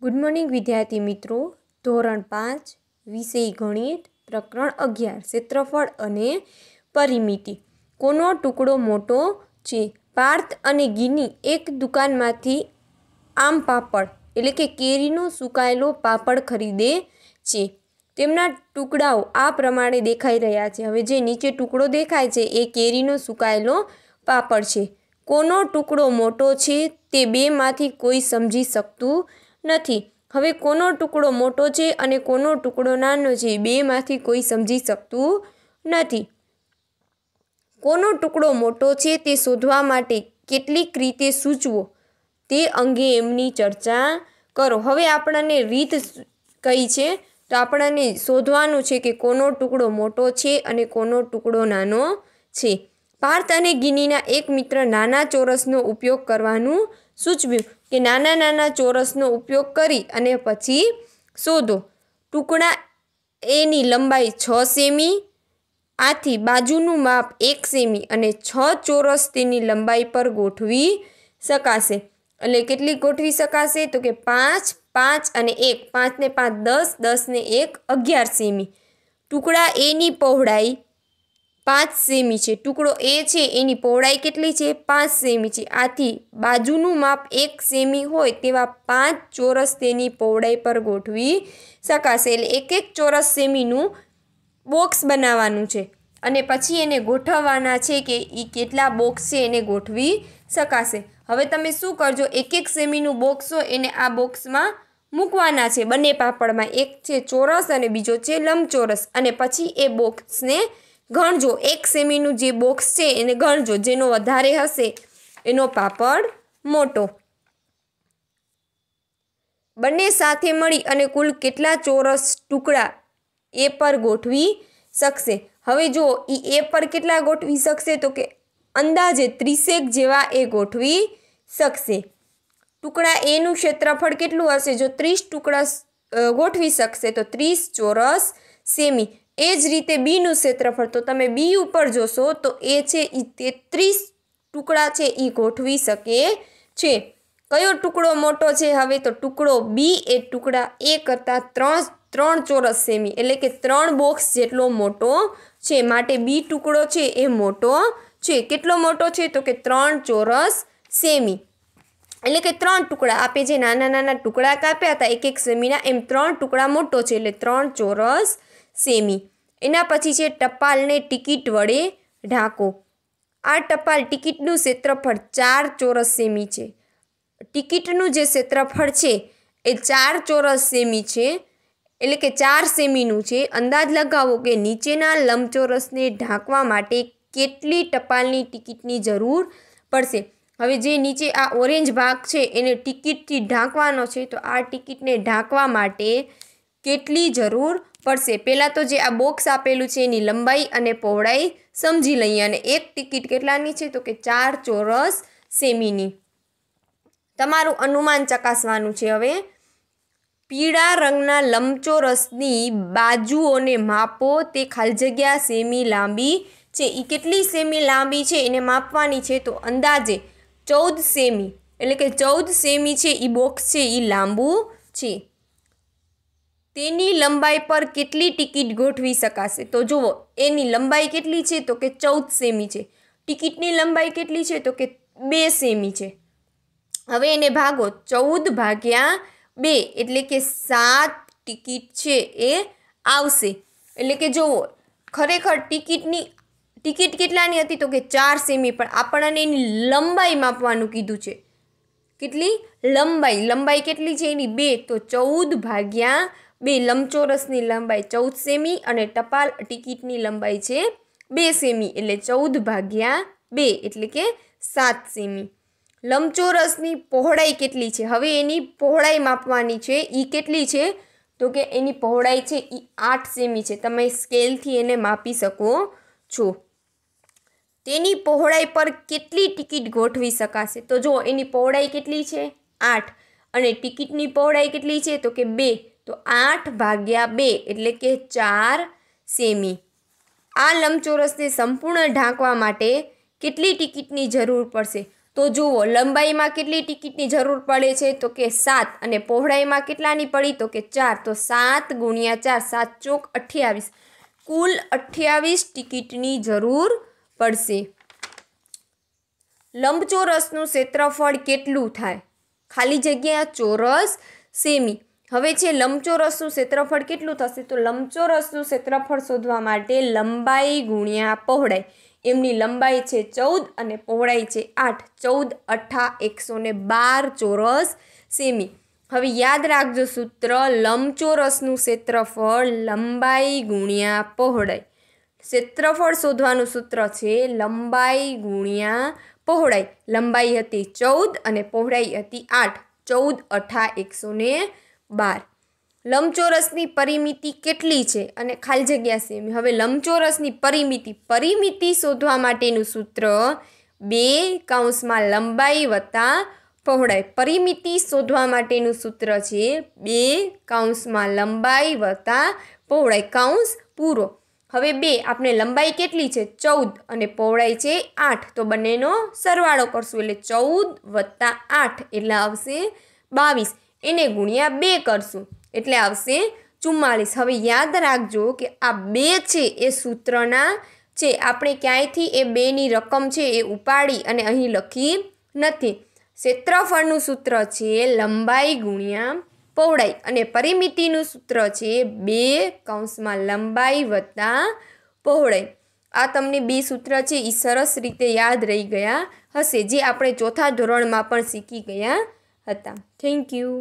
Good morning વિદ્યાર્થી મિત્રો. ધોરણ 5 વિષય ગણિત પ્રકરણ 11 ક્ષેત્રફળ અને પરિમિતિ. કોનો ટુકડો મોટો છે? પાર્થ અને ગિની એક દુકાનમાંથી આમ પાપડ એટલે કે કેરીનો સુકાયેલો પાપડ ખરીદે છે. તેમના ટુકડાઓ આ પ્રમાણે દેખાઈ રહ્યા છે. હવે જે નીચે ટુકડો દેખાય છે એ કેરીનો સુકાયેલો પાપડ છે. કોનો ટુકડો મોટો છે તે બેમાંથી કોઈ સમજી શકતું નથી. હવે કોનો ટુકડો મોટો છે અને કોનો ટુકડો નાનો છે બેમાંથી કોઈ સમજી શકતું નથી. કોનો ટુકડો મોટો છે તે શોધવા માટે કેટલીક રીતે સૂચવો તે અંગે એમની ચર્ચા કરો. હવે આપણને રીત કઈ છે તો આપણને શોધવાનું છે કે કોનો ટુકડો મોટો છે અને કોનો ટુકડો નાનો છે. પાર્થ અને ગિનીના એક મિત્ર નાના ચોરસનો ઉપયોગ કરવાનું સૂચવ્યું કે નાના ચોરસનો ઉપયોગ કરી અને પછી શોધો. ટુકડા એની લંબાઈ 6 સેમી, આથી બાજુનું માપ 1 સેમી અને 6 ચોરસ તેની લંબાઈ પર ગોઠવી શકાશે. એટલે કેટલી ગોઠવી શકાશે તો કે 5, 5 અને 1, 5 ને 5 10, 10 ને 1 11 સેમી. ટુકડા એની પહોળાઈ 5 સેમી છે. ટુકડો એ છે એની પહોળાઈ કેટલી છે? 5 સેમી છે. આથી બાજુનું માપ 1 સેમી હોય તેવા 5 ચોરસ તેની પહોળાઈ પર ગોઠવી શકાશે. એટલે એક ચોરસ સેમીનું બોક્સ બનાવવાનું છે અને પછી એને ગોઠવવાના છે કે એ કેટલા બોક્સ છે એને ગોઠવી શકાશે. હવે તમે શું કરજો, એક સેમીનું બોક્સ હોય એને આ બોક્સમાં મૂકવાના છે. બંને પાપડમાં એક છે ચોરસ અને બીજો છે લંબચોરસ અને પછી એ બોક્સને ગણજો. 1 સેમીનું જે બોક્સ છે એને ગણજો. જેનો વધારે હશે એનો પાપડ મોટો. બંને સાથે મળી અને કુલ કેટલા ચોરસ ટુકડા એ પર ગોઠવી શકશે? હવે જો એ પર કેટલા ગોઠવી શકશે તો કે અંદાજે 30 જેવા એ ગોઠવી શકશે. ટુકડા એનું ક્ષેત્રફળ કેટલું હશે? જો 30 ટુકડા ગોઠવી શકશે તો 30 ચોરસ સેમી. એ જ રીતે બીનું ક્ષેત્રફળ તો તમે બી ઉપર જોશો તો એ છે એ 33 ટુકડા છે એ ગોઠવી શકે છે. કયો ટુકડો મોટો છે? હવે તો ટુકડો બી એ ટુકડા એ કરતાં 3 ચોરસ સેમી એટલે કે 3 બોક્સ જેટલો મોટો છે. માટે બી ટુકડો છે એ મોટો છે. કેટલો મોટો છે તો કે 3 ચોરસ સેમી. એટલે કે 3 ટુકડા આપે જે નાના ટુકડા કાપ્યા હતા 1 સેમીના એમ 3 ટુકડા મોટો છે એટલે 3 ચોરસ સેમી. એના પછી છે ટપાલને ટિકિટ વડે ઢાંકો. આ ટપાલ ટિકિટનું ક્ષેત્રફળ 4 ચોરસ સેમી છે. ટિકિટનું જે ક્ષેત્રફળ છે એ 4 ચોરસ સેમી છે એટલે કે 4 સેમીનું છે. અંદાજ લગાવો કે નીચેના લંબચોરસને ઢાંકવા માટે કેટલી ટપાલની ટિકિટની જરૂર પડશે. હવે જે નીચે આ ઓરેન્જ ભાગ છે એને ટિકિટથી ઢાંકવાનો છે તો આ ટિકિટને ઢાંકવા માટે કેટલી જરૂર પડશે? પહેલાં તો જે આ બોક્સ આપેલું છે એની લંબાઈ અને પહોળાઈ સમજી લઈએ અને એક ટિકિટ કેટલાની છે તો કે 4 ચોરસ સેમીની. તમારું અનુમાન ચકાસવાનું છે. હવે પીળા રંગના લંબચોરસની બાજુઓને માપો. તે ખાલી જગ્યા સેમી લાંબી છે. એ કેટલી સેમી લાંબી છે એને માપવાની છે તો અંદાજે 14 સેમી એટલે કે 14 સેમી છે એ બોક્સ છે એ લાંબુ છે. તેની લંબાઈ પર કેટલી ટિકિટ ગોઠવી શકાશે? તો જુઓ એની લંબાઈ કેટલી છે તો કે 14 સેમી છે. ટિકિટની લંબાઈ કેટલી છે તો કે 2 સેમી છે. હવે એને ભાગો. 14 ભાગ્યા 2 એટલે કે 7 ટિકિટ છે એ આવશે. એટલે કે જુઓ ખરેખર ટિકિટ કેટલાની હતી તો કે 4 સેમી પણ આપણને એની લંબાઈ માપવાનું કીધું છે. કેટલી? લંબાઈ કેટલી છે એની? 2. તો 14 ભાગ્યા 2 લંબચોરસની લંબાઈ 14 સેમી અને ટપાલ ટિકિટની લંબાઈ છે 2 સેમી એટલે 14 ભાગ્યા 2 એટલે કે 7 સેમી. લંબચોરસની પહોળાઈ કેટલી છે? હવે એની પહોળાઈ માપવાની છે. એ કેટલી છે તો કે એની પહોળાઈ છે એ 8 સેમી છે. તમે સ્કેલથી એને માપી શકો છો. તેની પહોળાઈ પર કેટલી ટિકિટ ગોઠવી શકાશે? તો જો એની પહોળાઈ કેટલી છે? 8 અને ટિકિટની પહોળાઈ કેટલી છે તો કે 2. તો 8 ભાગ્યા 2 એટલે કે 4 સેમી. આ લંબચોરસને સંપૂર્ણ ઢાંકવા માટે કેટલી ટિકિટની જરૂર પડશે? તો જુઓ લંબાઈમાં કેટલી ટિકિટની જરૂર પડે છે તો કે 7 અને પહોળાઈમાં કેટલાની પડી તો કે 4. તો 7 × 4 7 ચોક 28 કુલ 28 ટિકિટની જરૂર પડશે. લંબચોરસનું ક્ષેત્રફળ કેટલું થાય? ખાલી જગ્યા ચોરસ સેમી. હવે છે લંબચોરસનું ક્ષેત્રફળ કેટલું થશે તો લંબચોરસનું ક્ષેત્રફળ શોધવા માટે લંબાઈ ગુણ્યા પહોળાઈ. એમની લંબાઈ છે 14 અને પહોળાઈ છે 8. 14 8 112 ચોરસ સેમી. હવે યાદ રાખજો સૂત્ર, લંબચોરસનું ક્ષેત્રફળ લંબાઈ ગુણ્યા પહોળાઈ. ક્ષેત્રફળ શોધવાનું સૂત્ર છે લંબાઈ ગુણ્યા પહોળાઈ. લંબાઈ હતી 14 અને પહોળાઈ હતી 8. 14 8 112. લંબચોરસની પરિમિતિ કેટલી છે અને ખાલી જગ્યા સેમી. હવે લંબચોરસની પરિમિતિ શોધવા માટેનું સૂત્ર 2 કૌંસમાં લંબાઈ વત્તા પહોળાઈ. પરિમિતિ શોધવા માટેનું સૂત્ર છે 2 કૌંસમાં લંબાઈ વત્તા પહોળાઈ કૌંસ પૂરો. હવે 2 આપણે લંબાઈ કેટલી છે 14 અને પહોળાઈ છે 8. તો બંનેનો સરવાળો કરશું એટલે 14 + 8 એટલે આવશે 22. એને ગુણ્યા 2 કરશું એટલે આવશે 44. હવે યાદ રાખજો કે આ 2 છે એ સૂત્રના છે. આપણે ક્યાંયથી એ 2ની રકમ છે એ ઉપાડી અને અહીં લખી નથી. ક્ષેત્રફળનું સૂત્ર છે લંબાઈ ગુણ્યા પહોળાઈ અને પરિમિતિનું સૂત્ર છે 2 કૌંસમાં લંબાઈ વત્તા પહોળાઈ. આ તમને 2 સૂત્ર છે એ સરસ રીતે યાદ રહી ગયા હશે, જે આપણે ચોથા ધોરણમાં પણ શીખી ગયા હતા. Thank you.